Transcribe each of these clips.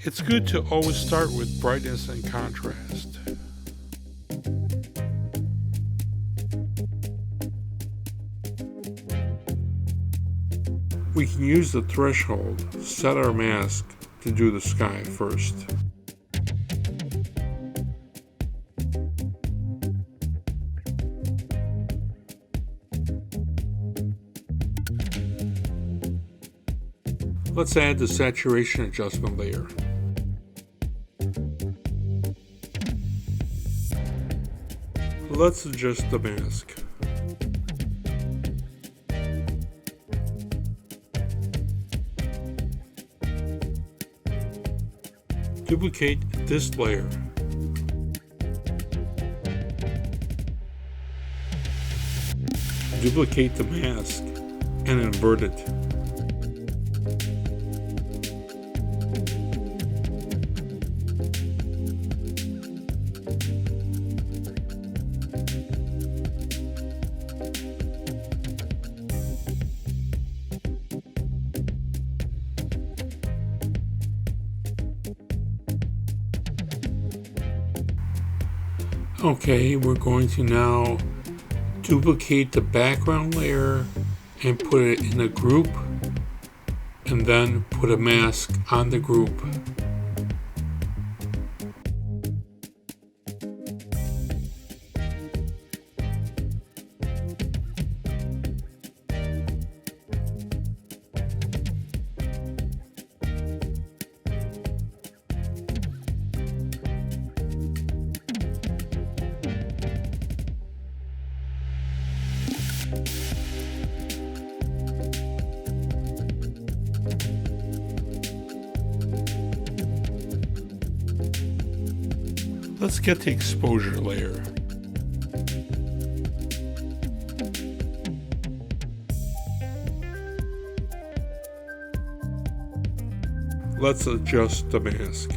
It's good to always start with brightness and contrast. We can use the threshold, set our mask to do the sky first. Let's add the saturation adjustment layer. Let's adjust the mask. Duplicate this layer. Duplicate the mask and invert it. Okay, we're going to now duplicate the background layer and put it in a group, and then put a mask on the group. Let's get the exposure layer. Let's adjust the mask.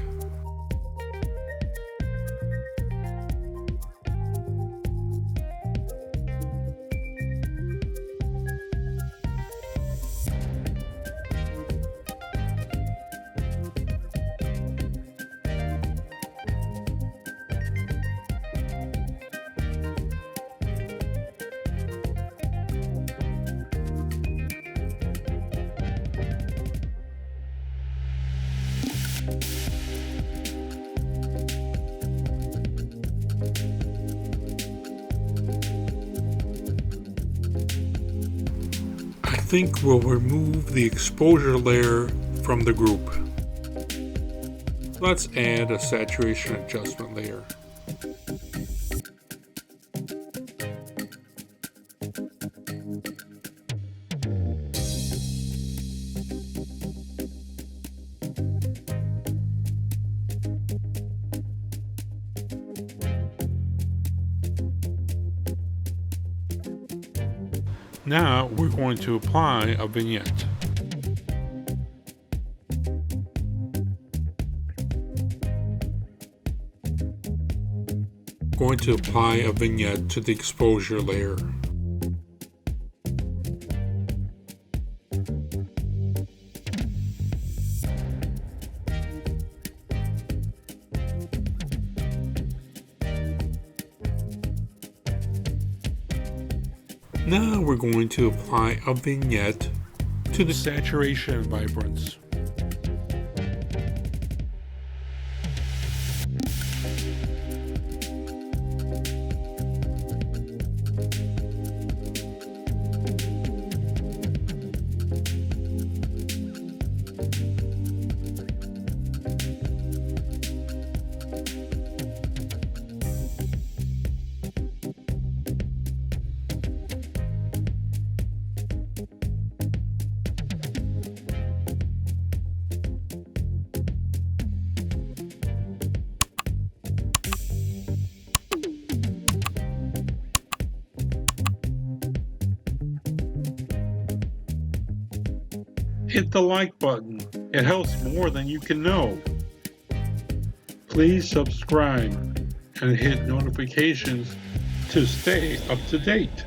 I think we'll remove the exposure layer from the group. Let's add a saturation adjustment layer. Now we're going to apply a vignette. Going to apply a vignette to the exposure layer. Now we're going to apply a vignette to the saturation and vibrance. Hit the like button. It helps more than you can know. Please subscribe and hit notifications to stay up to date.